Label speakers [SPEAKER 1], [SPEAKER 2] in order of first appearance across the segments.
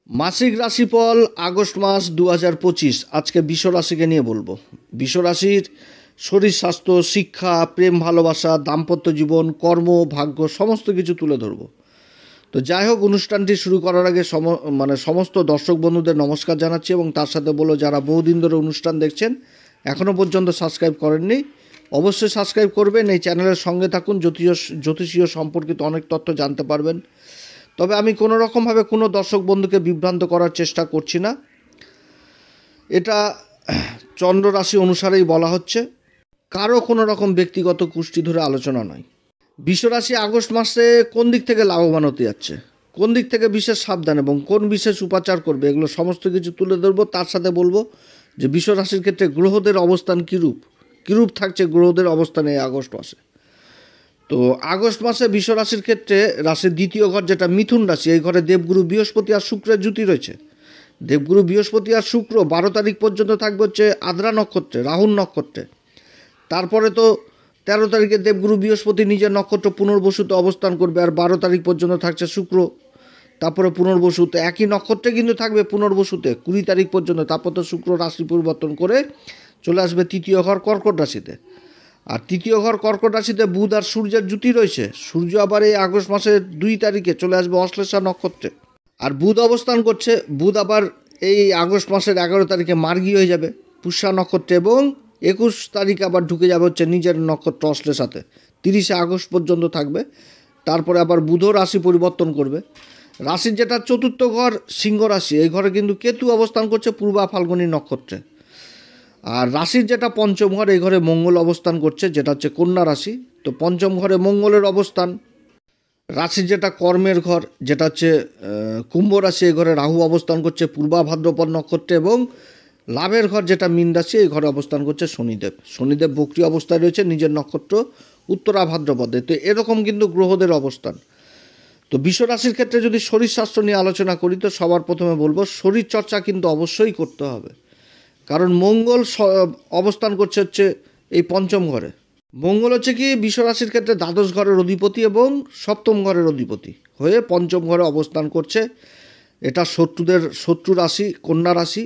[SPEAKER 1] মাসিক রাশিফল আগস্ট মাস 2025। আজকে বৃষ রাশিকে নিয়ে বলবো। বৃষ রাশির শরীর স্বাস্থ্য, শিক্ষা, প্রেম ভালোবাসা, দাম্পত্য জীবন, কর্ম, ভাগ্য সমস্ত কিছু তুলে ধরবো। তো যাই হোক, অনুষ্ঠানটি শুরু করার আগে সমস্ত দর্শক বন্ধুদের নমস্কার জানাচ্ছি এবং তার সাথে বলো, যারা বহুদিন ধরে অনুষ্ঠান দেখছেন এখনও পর্যন্ত সাবস্ক্রাইব করেননি অবশ্যই সাবস্ক্রাইব করবেন। এই চ্যানেলের সঙ্গে থাকুন, জ্যোতিষীয় সম্পর্কিত অনেক তথ্য জানতে পারবেন। তবে আমি কোনো রকমভাবে কোনো দর্শক বন্ধুকে বিভ্রান্ত করার চেষ্টা করছি না। এটা চন্দ্র রাশি অনুসারেই বলা হচ্ছে, কারো কোনো রকম ব্যক্তিগত কুষ্টি ধরে আলোচনা নয়। বৃষ রাশি আগস্ট মাসে কোন দিক থেকে লাভবান হতে যাচ্ছে, কোন দিক থেকে বিশেষ সাবধান এবং কোন বিশেষ উপাচার করবে, এগুলো সমস্ত কিছু তুলে ধরবো। তার সাথে বলবো যে বৃষ রাশির ক্ষেত্রে গ্রহদের অবস্থান কীরূপ থাকছে গ্রহদের অবস্থানে এই আগস্ট মাসে। তো আগস্ট মাসে বৃষ রাশির ক্ষেত্রে রাশির দ্বিতীয় ঘর যেটা মিথুন রাশি, এই ঘরে দেবগুরু বৃহস্পতি আর শুক্রের জুতি রয়েছে। দেবগুরু বৃহস্পতি আর শুক্র 12 তারিখ পর্যন্ত থাকবে হচ্ছে আদ্রা নক্ষত্রে, রাহুল নক্ষত্রে। তারপরে তো 13 তারিখে দেবগুরু বৃহস্পতি নিজের নক্ষত্র পুনর্বসুতে অবস্থান করবে, আর 12 তারিখ পর্যন্ত থাকছে শুক্র, তারপরে পুনর্বসুতে একই নক্ষত্রে কিন্তু থাকবে পুনর্বসুতে 20 তারিখ পর্যন্ত। তারপর তো শুক্র রাশি পরিবর্তন করে চলে আসবে তৃতীয় ঘর কর্কট রাশিতে। আর তৃতীয় ঘর কর্কট রাশিতে বুধ আর সূর্যের জুতি রয়েছে। সূর্য আবার এই আগস্ট মাসের 2 তারিখে চলে আসবে অশ্লেষা নক্ষত্রে, আর বুধ অবস্থান করছে। বুধ আবার এই আগস্ট মাসের 11 তারিখে মার্গী হয়ে যাবে পুষ্যা নক্ষত্রে এবং 21 তারিখে আবার ঢুকে যাবে হচ্ছে নিজের নক্ষত্র অশ্লেষাতে। 30 আগস্ট পর্যন্ত থাকবে। তারপরে আবার বুধও রাশি পরিবর্তন করবে। রাশির যেটা চতুর্থ ঘর সিংহ রাশি, এই ঘরে কিন্তু কেতু অবস্থান করছে পূর্বা ফাল্গুনী নক্ষত্রে। আর রাশির যেটা পঞ্চম ঘর, এই ঘরে মঙ্গল অবস্থান করছে, যেটা হচ্ছে কন্যা রাশি। তো পঞ্চম ঘরে মঙ্গলের অবস্থান। রাশির যেটা কর্মের ঘর, যেটা হচ্ছে কুম্ভ রাশি, এই ঘরে রাহু অবস্থান করছে পূর্বা ভাদ্রপদ নক্ষত্রে এবং লাভের ঘর যেটা মীন রাশি, এই ঘরে অবস্থান করছে শনিদেব বক্রী অবস্থায় রয়েছে নিজের নক্ষত্র উত্তরা ভাদ্রপদে। তো এরকম কিন্তু গ্রহদের অবস্থান। তো বৃষ রাশির ক্ষেত্রে যদি শরীর স্বাস্থ্য নিয়ে আলোচনা করি, তো সবার প্রথমে বলবো শরীর চর্চা কিন্তু অবশ্যই করতে হবে। কারণ মঙ্গল অবস্থান করছে হচ্ছে এই পঞ্চম ঘরে। মঙ্গল হচ্ছে কি বৃষ রাশির ক্ষেত্রে দ্বাদশ ঘরের অধিপতি এবং সপ্তম ঘরের অধিপতি হয়ে পঞ্চম ঘরে অবস্থান করছে। এটা শত্রু রাশি, কন্যা রাশি,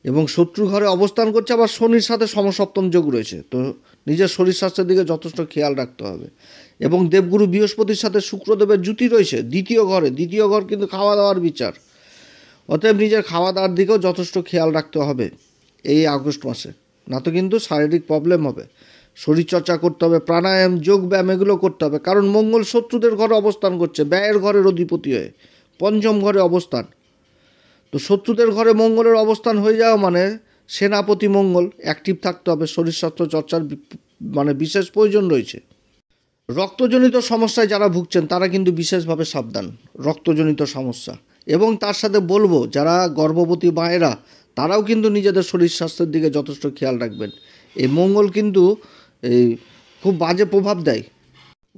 [SPEAKER 1] এবং শত্রু ঘরে অবস্থান করছে। আবার শনির সাথে সমসপ্তম যোগ রয়েছে। তো নিজের শরীর স্বাস্থ্যের দিকে যথেষ্ট খেয়াল রাখতে হবে। এবং দেবগুরু বৃহস্পতির সাথে শুক্রদেবের জুতি রয়েছে দ্বিতীয় ঘর কিন্তু খাওয়া দাওয়ার বিচার। অতএব নিজের খাওয়া দাওয়ার দিকেও যথেষ্ট খেয়াল রাখতে হবে এই আগস্ট মাসে, না তো কিন্তু শারীরিক প্রবলেম হবে। শরীরচর্চা করতে হবে, প্রাণায়াম, যোগ ব্যায়াম এগুলো করতে হবে। কারণ মঙ্গল শত্রুদের ঘরে অবস্থান করছে, ব্যয়ের ঘরের অধিপতি হয়ে পঞ্চম ঘরে অবস্থান। তো শত্রুদের ঘরে মঙ্গলের অবস্থান হয়ে যাওয়া মানে সেনাপতি মঙ্গল, অ্যাক্টিভ থাকতে হবে। শরীর স্বাস্থ্য চর্চার বিশেষ প্রয়োজন রয়েছে। রক্তজনিত সমস্যায় যারা ভুগছেন তারা কিন্তু বিশেষভাবে সাবধান, রক্তজনিত সমস্যা। এবং তার সাথে বলবো যারা গর্ভবতী মায়েরা, তারাও কিন্তু নিজেদের শরীর স্বাস্থ্যের দিকে যথেষ্ট খেয়াল রাখবেন। এই মঙ্গল কিন্তু খুব বাজে প্রভাব দেয়,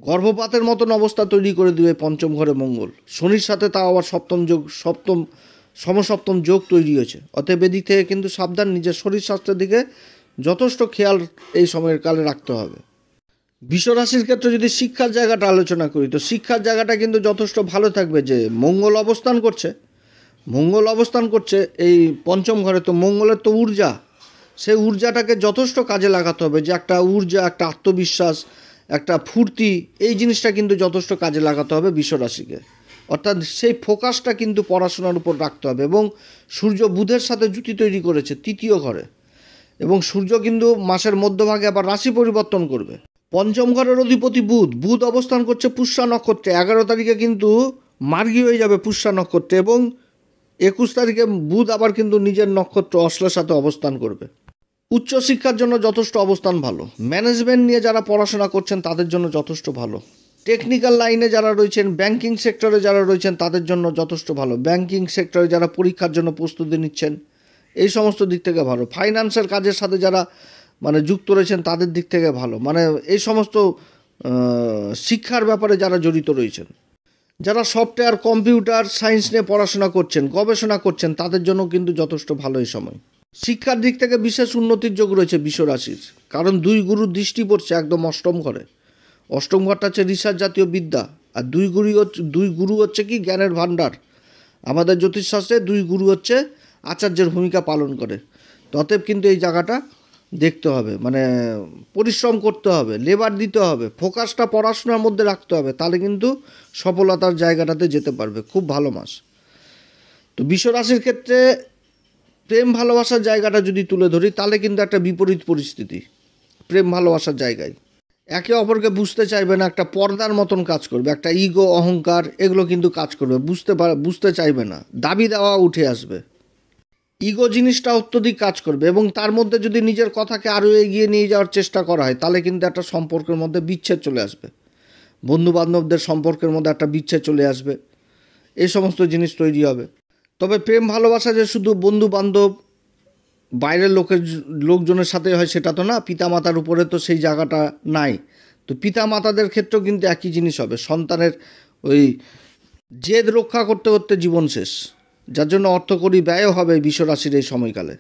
[SPEAKER 1] গর্ভপাতের মতন অবস্থা তৈরি করে দেবে পঞ্চম ঘরে মঙ্গল। শনির সাথে তাও আবার সমসপ্তম যোগ তৈরি হয়েছে। অতএব এদিক থেকে কিন্তু সাবধান, নিজের শরীর স্বাস্থ্যের দিকে যথেষ্ট খেয়াল এই সময়ের কালে রাখতে হবে। বৃষ রাশির ক্ষেত্রে যদি শিক্ষার জায়গাটা আলোচনা করি, তো শিক্ষার জায়গাটা কিন্তু যথেষ্ট ভালো থাকবে। যে মঙ্গল অবস্থান করছে এই পঞ্চম ঘরে। তো মঙ্গলের তো ঊর্জা, সেই ঊর্জাটাকে যথেষ্ট কাজে লাগাতে হবে। যে একটা ঊর্জা, একটা আত্মবিশ্বাস, একটা ফুর্তি, এই জিনিসটা কিন্তু যথেষ্ট কাজে লাগাতে হবে বৃষ রাশিকে। অর্থাৎ সেই ফোকাসটা কিন্তু পড়াশোনার উপর রাখতে হবে। এবং সূর্য বুধের সাথে জুতি তৈরি করেছে তৃতীয় ঘরে, এবং সূর্য কিন্তু মাসের মধ্যভাগে আবার রাশি পরিবর্তন করবে। পঞ্চম ঘরের অধিপতি বুধ অবস্থান করছে পুষ্যা নক্ষত্রে। 11 তারিখে কিন্তু মার্গী হয়ে যাবে পুষ্যা নক্ষত্রে, এবং 21 তারিখে বুধ আবার কিন্তু নিজের নক্ষত্র অশ্লেষাতে অবস্থান করবে। উচ্চশিক্ষার জন্য যথেষ্ট অবস্থান ভালো। ম্যানেজমেন্ট নিয়ে যারা পড়াশোনা করছেন তাদের জন্য যথেষ্ট ভালো। টেকনিক্যাল লাইনে যারা রয়েছেন, ব্যাংকিং সেক্টরে যারা রয়েছেন তাদের জন্য যথেষ্ট ভালো। ব্যাংকিং সেক্টরে যারা পরীক্ষার জন্য প্রস্তুতি নিচ্ছেন, এই সমস্ত দিক থেকে ভালো। ফাইন্যান্সের কাজের সাথে যারা যুক্ত রয়েছেন তাদের দিক থেকে ভালো। এই সমস্ত শিক্ষার ব্যাপারে যারা জড়িত রয়েছেন, যারা সফটওয়্যার, কম্পিউটার সায়েন্স নিয়ে পড়াশোনা করছেন, গবেষণা করছেন, তাদের জন্য কিন্তু যথেষ্ট ভালো এই সময়। শিক্ষার দিক থেকে বিশেষ উন্নতির যোগ রয়েছে বৃষ রাশির। কারণ 2 গুরুর দৃষ্টি পড়ছে একদম অষ্টম ঘরে। অষ্টম ঘরটা হচ্ছে রিসার্চ জাতীয় বিদ্যা, আর দুই গুরু হচ্ছে কি জ্ঞানের ভাণ্ডার। আমাদের জ্যোতিষশাস্ত্রে 2 গুরু হচ্ছে আচার্যের ভূমিকা পালন করে। অতএব কিন্তু এই জায়গাটা দেখতে হবে, মানে পরিশ্রম করতে হবে, লেবার দিতে হবে, ফোকাসটা পড়াশোনার মধ্যে রাখতে হবে, তাহলে কিন্তু সফলতার জায়গাটাতে যেতে পারবে। খুব ভালো মাস। তো বিশ্বরাশির ক্ষেত্রে প্রেম ভালোবাসার জায়গাটা যদি তুলে ধরি, তাহলে কিন্তু একটা বিপরীত পরিস্থিতি। প্রেম ভালোবাসার জায়গায় একে অপরকে বুঝতে চাইবে না, একটা পর্দার মতন কাজ করবে, একটা ইগো অহংকার এগুলো কিন্তু কাজ করবে, বুঝতে চাইবে না, দাবি দেওয়া উঠে আসবে, ইগো জিনিসটা অত্যধিক কাজ করবে, এবং তার মধ্যে যদি নিজের কথাকে আরও এগিয়ে নিয়ে যাওয়ার চেষ্টা করা হয়, তাহলে কিন্তু একটা সম্পর্কের মধ্যে বিচ্ছেদ চলে আসবে, বন্ধুবান্ধবদের সম্পর্কের মধ্যে একটা বিচ্ছেদ চলে আসবে, এই সমস্ত জিনিস তৈরি হবে। তবে প্রেম ভালোবাসা যে শুধু বন্ধু বান্ধব বাইরের লোকজনের সাথে হয় সেটা তো না, পিতামাতার উপরে তো সেই জায়গাটা নাই। তো পিতামাতাদের ক্ষেত্রেও কিন্তু একই জিনিস হবে, সন্তানের ওই জেদ রক্ষা করতে করতে জীবন শেষ, যার জন্য অর্থকরী ব্যয়ও হবে বিশ্বরাশির এই সময়কালে।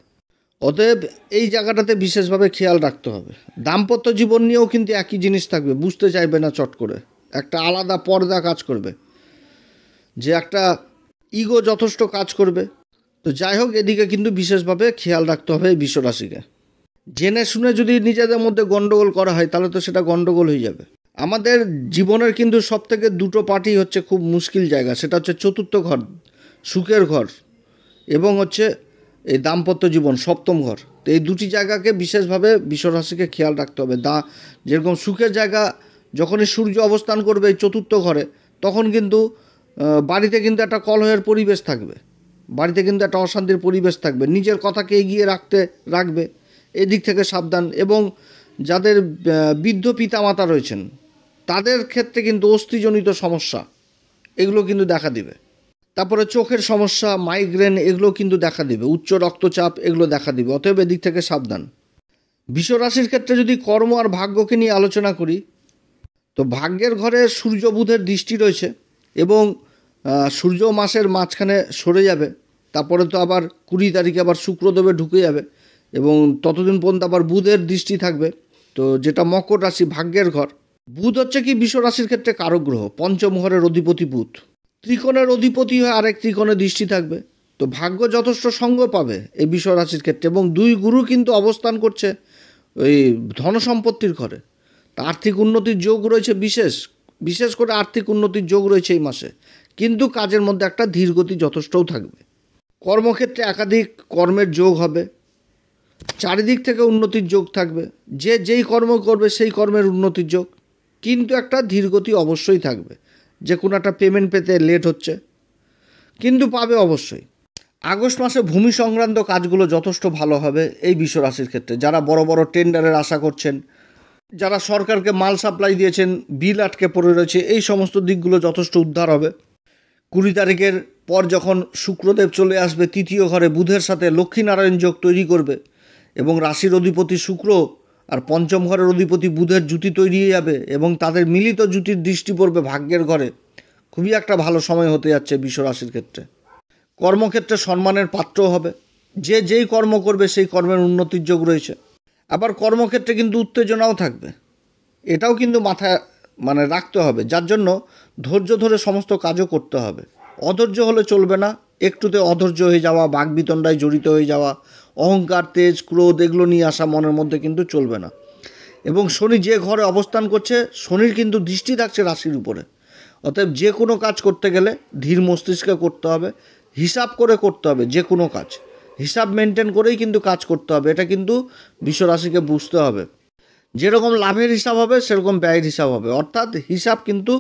[SPEAKER 1] অতএব এই জায়গাটাতে বিশেষভাবে খেয়াল রাখতে হবে। দাম্পত্য জীবন নিয়েও কিন্তু একই জিনিস থাকবে, বুঝতে চাইবে না চট করে, একটা আলাদা পর্দা কাজ করবে, যে একটা ইগো যথেষ্ট কাজ করবে। তো যাই হোক, এদিকে কিন্তু বিশেষভাবে খেয়াল রাখতে হবে এই বিশ্বরাশিকে। জেনে শুনে যদি নিজেদের মধ্যে গণ্ডগোল করা হয়, তাহলে তো সেটা গণ্ডগোল হয়ে যাবে। আমাদের জীবনের কিন্তু সবথেকে 2টো পার্টি হচ্ছে খুব মুশকিল জায়গা, সেটা হচ্ছে চতুর্থ ঘর, সুখের ঘর, এবং হচ্ছে এই দাম্পত্য জীবন, সপ্তম ঘর। তো এই 2টি জায়গাকে বিশেষভাবে বিশ্বরাশিকে খেয়াল রাখতে হবে। যেরকম সুখের জায়গা যখনই সূর্য অবস্থান করবে এই চতুর্থ ঘরে, তখন কিন্তু বাড়িতে কিন্তু একটা কলহের পরিবেশ থাকবে, বাড়িতে কিন্তু একটা অশান্তির পরিবেশ থাকবে, নিজের কথাকে এগিয়ে রাখবে, এদিক থেকে সাবধান। এবং যাদের বৃদ্ধ পিতামাতা রয়েছেন, তাদের ক্ষেত্রে কিন্তু অস্থিজনিত সমস্যা এগুলো কিন্তু দেখা দিবে। তারপরে চোখের সমস্যা, মাইগ্রেন এগুলো কিন্তু দেখা দিবে, উচ্চ রক্তচাপ এগুলো দেখা দিবে। অতএব এদিক থেকে সাবধান। বিশ্বরাশির ক্ষেত্রে যদি কর্ম আর ভাগ্যকে নিয়ে আলোচনা করি, তো ভাগ্যের ঘরে সূর্য বুধের দৃষ্টি রয়েছে, এবং সূর্য মাসের মাঝখানে সরে যাবে, তারপরে তো আবার 20 তারিখে আবার শুক্রদেবে ঢুকে যাবে, এবং ততদিন পর্যন্ত আবার বুধের দৃষ্টি থাকবে। তো যেটা মকর রাশি, ভাগ্যের ঘর, বুধ হচ্ছে কি বিশ্বরাশির ক্ষেত্রে কারক গ্রহ, পঞ্চম ঘরের অধিপতি বুধ, ত্রিকোণের অধিপতি হয়ে আরেক ত্রিকোণে দৃষ্টি থাকবে। তো ভাগ্য যথেষ্ট সঙ্গ পাবে এই বিশ্বরাশির ক্ষেত্রে, এবং 2 গুরু কিন্তু অবস্থান করছে ওই ধনসম্পত্তির ঘরে। তা আর্থিক উন্নতির যোগ রয়েছে, বিশেষ করে আর্থিক উন্নতির যোগ রয়েছে এই মাসে, কিন্তু কাজের মধ্যে একটা ধীরগতি যথেষ্টও থাকবে। কর্মক্ষেত্রে একাধিক কর্মের যোগ হবে, চারিদিক থেকে উন্নতির যোগ থাকবে, যেই কর্ম করবে সেই কর্মের উন্নতির যোগ, কিন্তু একটা ধীরগতি অবশ্যই থাকবে। যে কোনো একটা পেমেন্ট পেতে লেট হচ্ছে, কিন্তু পাবে অবশ্যই। আগস্ট মাসে ভূমি সংক্রান্ত কাজগুলো যথেষ্ট ভালো হবে এই বিশ্বরাশির ক্ষেত্রে। যারা বড় বড় টেন্ডারের আশা করছেন, যারা সরকারকে মাল সাপ্লাই দিয়েছেন, বিল আটকে পড়ে রয়েছে, এই সমস্ত দিকগুলো যথেষ্ট উদ্ধার হবে। 20 তারিখের পর যখন শুক্রদেব চলে আসবে তৃতীয় ঘরে, বুধের সাথে লক্ষ্মীনারায়ণ যোগ তৈরি করবে, এবং রাশির অধিপতি শুক্র আর পঞ্চম ঘরের অধিপতি বুধের জুতি তৈরি হয়ে যাবে, এবং তাদের মিলিত জুতির দৃষ্টি পড়বে ভাগ্যের ঘরে। খুবই একটা ভালো সময় হতে যাচ্ছে বিশ্বরাশির ক্ষেত্রে। কর্মক্ষেত্রে সম্মানের পাত্র হবে, যেই কর্ম করবে সেই কর্মের উন্নতির যোগ রয়েছে। আবার কর্মক্ষেত্রে কিন্তু উত্তেজনাও থাকবে, এটাও কিন্তু মাথায় রাখতে হবে, যার জন্য ধৈর্য ধরে সমস্ত কাজও করতে হবে। অধৈর্য হলে চলবে না, একটুতে অধৈর্য হয়ে যাওয়া, বাকবিতণ্ডায় জড়িত হয়ে যাওয়া, অহংকার, তেজ, ক্রোধ এগুলো নিয়ে আসা মনের মধ্যে কিন্তু চলবে না। এবং শনি যে ঘরে অবস্থান করছে, শনির কিন্তু দৃষ্টি থাকছে রাশির উপরে। অতএব যে কোনো কাজ করতে গেলে ধীর মস্তিষ্কে করতে হবে, হিসাব করে করতে হবে। যে কোনো কাজ হিসাব মেনটেন করেই কিন্তু কাজ করতে হবে, এটা কিন্তু বিশ্বরাশিকে বুঝতে হবে। যেরকম লাভের হিসাব হবে সেরকম ব্যয়ের হিসাব হবে, অর্থাৎ হিসাব কিন্তু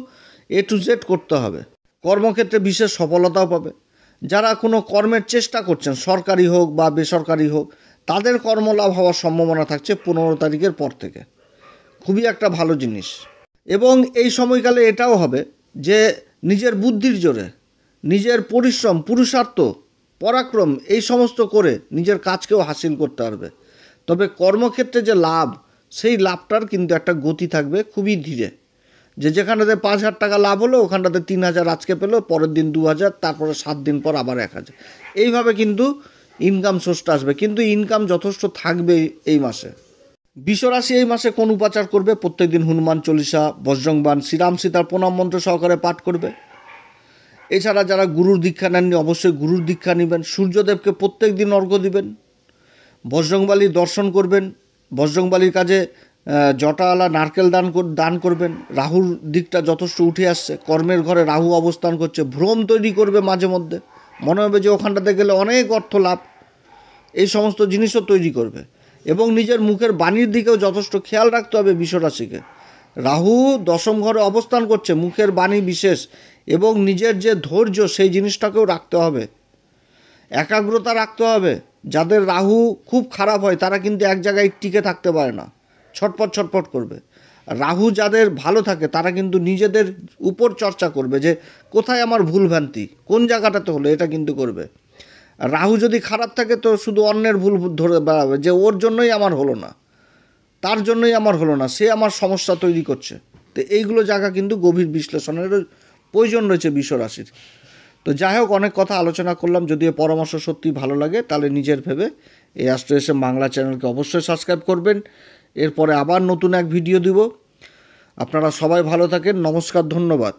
[SPEAKER 1] A to Z করতে হবে। কর্মক্ষেত্রে বিশেষ সফলতাও পাবে। যারা কোনো কর্মের চেষ্টা করছেন, সরকারি হোক বা বেসরকারি হোক, তাদের কর্মলাভ হওয়ার সম্ভাবনা থাকছে 15 তারিখের পর থেকে। খুবই একটা ভালো জিনিস। এবং এই সময়কালে এটাও হবে যে নিজের বুদ্ধির জোরে, নিজের পরিশ্রম, পুরুষার্থ, পরাক্রম এই সমস্ত করে নিজের কাজকেও হাসিল করতে পারবে। তবে কর্মক্ষেত্রে যে লাভ, সেই লাভটার কিন্তু একটা গতি থাকবে খুবই ধীরে। যেখানটাতে 5,000 টাকা লাভ হলো, ওখানটাতে 3,000 আজকে পেলো, পরের দিন 2,000, তারপরে 7 দিন পর আবার 1,000। এইভাবে কিন্তু ইনকাম সোর্সটা আসবে, কিন্তু ইনকাম যথেষ্ট থাকবে এই মাসে। বিশ্বরাশি এই মাসে কোন উপাচার করবে? প্রত্যেক দিন হনুমান চল্লিশা, বজরং বাণ, শ্রীরাম সীতার প্রণাম মন্ত্র সহকারে পাঠ করবে, এছাড়া যারা গুরুর দীক্ষা নেননি অবশ্যই গুরুর দীক্ষা নেবেন। সূর্যদেবকে প্রত্যেক দিন অর্ঘ্য দিবেন। বজরংবলীর দর্শন করবেন। বজরংবলীর কাজে জটাওয়ালা নারকেল দান করবেন। রাহুর দিকটা যথেষ্ট উঠে আসছে, কর্মের ঘরে রাহু অবস্থান করছে, ভ্রম তৈরি করবে মাঝে মধ্যে, মনে হবে যে ওখানটাতে গেলে অনেক অর্থ লাভ, এই সমস্ত জিনিসও তৈরি করবে। এবং নিজের মুখের বাণীর দিকেও যথেষ্ট খেয়াল রাখতে হবে বিশ্বরাশিকে। রাহু দশম ঘরে অবস্থান করছে, মুখের বাণী বিশেষ, এবং নিজের যে ধৈর্য সেই জিনিসটাকেও রাখতে হবে, একাগ্রতা রাখতে হবে। যাদের রাহু খুব খারাপ হয় তারা কিন্তু এক জায়গায় টিকে থাকতে পারে না, ছটপট ছটপট করবে। রাহু যাদের ভালো থাকে তারা কিন্তু নিজেদের উপর চর্চা করবে যে কোথায় আমার ভুলভ্রান্তি, কোন জায়গাটাতে হলো, এটা কিন্তু করবে। রাহু যদি খারাপ থাকে তো শুধু অন্যের ভুল ধরে বেড়াবে যে ওর জন্যই আমার হলো না, তার জন্যই আমার হলো না, সে আমার সমস্যা তৈরি করছে। তো এইগুলো জায়গা কিন্তু গভীর বিশ্লেষণের প্রয়োজন রয়েছে বিশ্বরাশির। তো যাই হোক, অনেক কথা আলোচনা করলাম। যদি এ পরামর্শ সত্যি ভালো লাগে তাহলে নিজের ভেবে এই অ্যাস্ট্রো এসএম বাংলা চ্যানেলকে অবশ্যই সাবস্ক্রাইব করবেন। এরপরে আবার নতুন এক ভিডিও দিব। আপনারা সবাই ভালো থাকেন। নমস্কার, ধন্যবাদ।